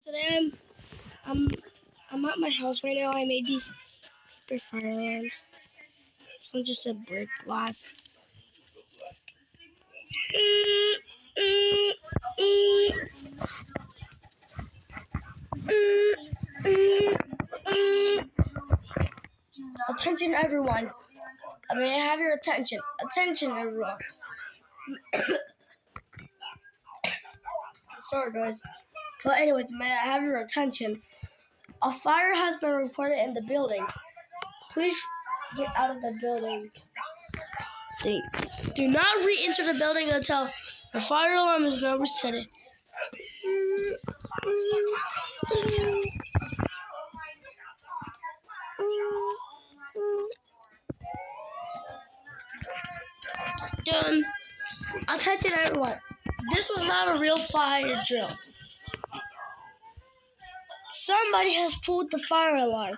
Today I'm I'm at my house right now. I made these paper fire alarms. This one's just a brick glass. Attention everyone. May I have your attention? Attention everyone. Sorry guys. But anyways, may I have your attention? A fire has been reported in the building. Please get out of the building. Do not re-enter the building until the fire alarm is now reset. Done. Attention everyone. This was not a real fire drill. Somebody has pulled the fire alarm.